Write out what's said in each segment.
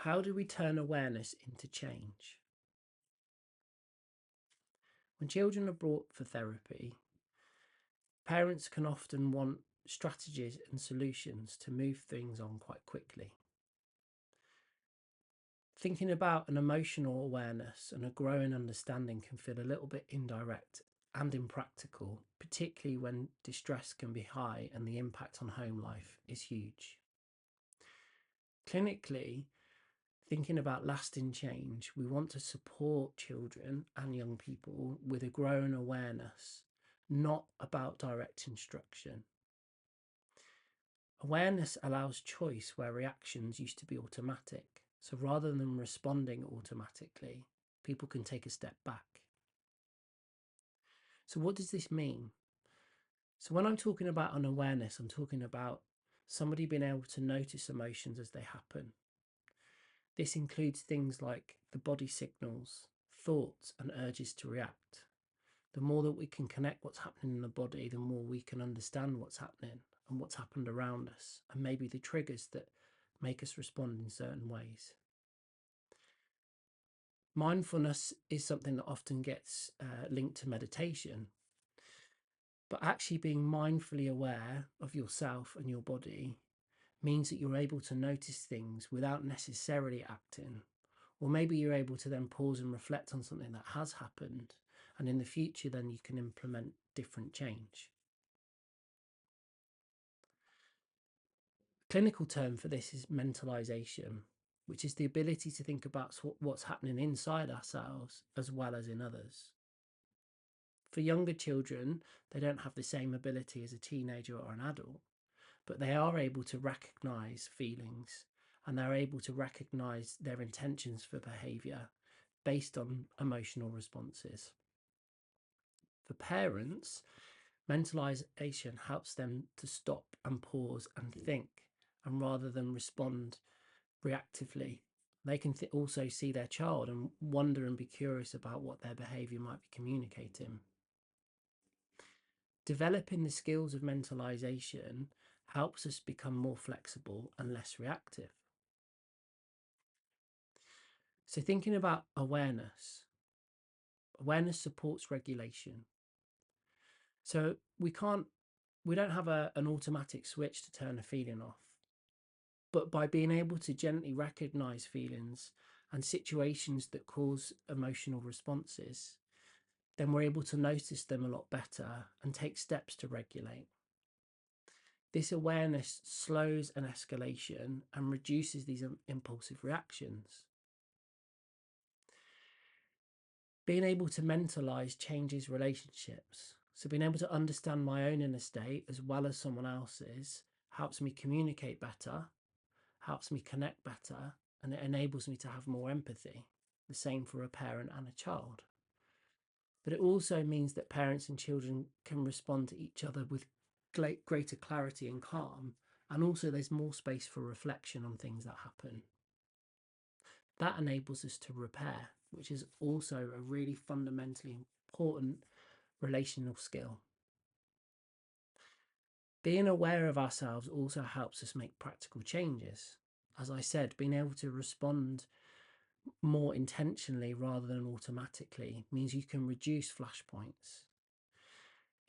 how do we turn awareness into change? When children are brought for therapy, parents can often want strategies and solutions to move things on quite quickly. Thinking about an emotional awareness and a growing understanding can feel a little bit indirect and impractical, particularly when distress can be high and the impact on home life is huge. Clinically, thinking about lasting change, we want to support children and young people with a growing awareness, not about direct instruction. Awareness allows choice where reactions used to be automatic. So rather than responding automatically, people can take a step back. So what does this mean? So when I'm talking about an awareness, I'm talking about somebody being able to notice emotions as they happen. This includes things like the body signals, thoughts, and urges to react. The more that we can connect what's happening in the body, the more we can understand what's happening and what's happened around us, and maybe the triggers that make us respond in certain ways. Mindfulness is something that often gets linked to meditation, but actually being mindfully aware of yourself and your body means that you're able to notice things without necessarily acting. Or maybe you're able to then pause and reflect on something that has happened, and in the future then you can implement different change. A clinical term for this is mentalization, which is the ability to think about what's happening inside ourselves as well as in others. For younger children, they don't have the same ability as a teenager or an adult, but they are able to recognize feelings and they're able to recognize their intentions for behavior based on emotional responses. For parents, mentalization helps them to stop and pause and think, and rather than respond reactively, they can also see their child and wonder and be curious about what their behavior might be communicating. Developing the skills of mentalization helps us become more flexible and less reactive. So thinking about awareness supports regulation. So we don't have an automatic switch to turn a feeling off, but by being able to gently recognize feelings and situations that cause emotional responses, then we're able to notice them a lot better and take steps to regulate. This awareness slows an escalation and reduces these impulsive reactions. Being able to mentalize changes relationships. So being able to understand my own inner state as well as someone else's helps me communicate better, helps me connect better, and it enables me to have more empathy. The same for a parent and a child. But it also means that parents and children can respond to each other with greater clarity and calm. And also there's more space for reflection on things that happen. That enables us to repair, which is also a really fundamentally important relational skill. Being aware of ourselves also helps us make practical changes. As I said, being able to respond more intentionally rather than automatically means you can reduce flashpoints.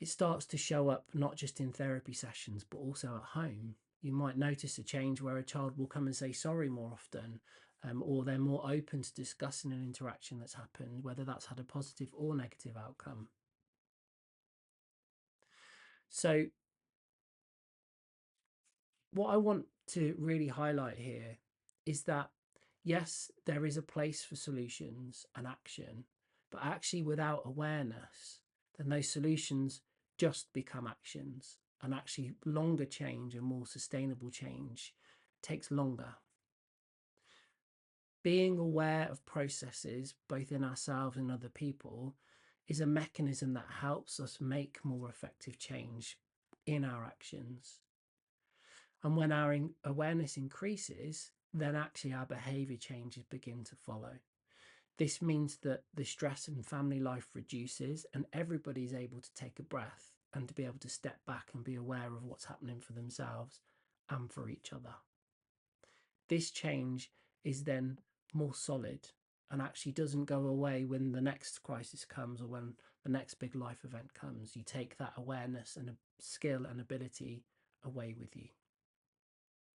It starts to show up not just in therapy sessions, but also at home. You might notice a change where a child will come and say sorry more often, or they're more open to discussing an interaction that's happened, whether that's had a positive or negative outcome. So what I want to really highlight here is that, yes, there is a place for solutions and action, but actually without awareness, then those solutions just become actions, and actually longer change and more sustainable change takes longer. Being aware of processes, both in ourselves and other people, is a mechanism that helps us make more effective change in our actions. And when our awareness increases, then actually our behavior changes begin to follow. This means that the stress in family life reduces and everybody's able to take a breath and to be able to step back and be aware of what's happening for themselves and for each other. This change is then more solid and actually doesn't go away when the next crisis comes or when the next big life event comes. You take that awareness and a skill and ability away with you.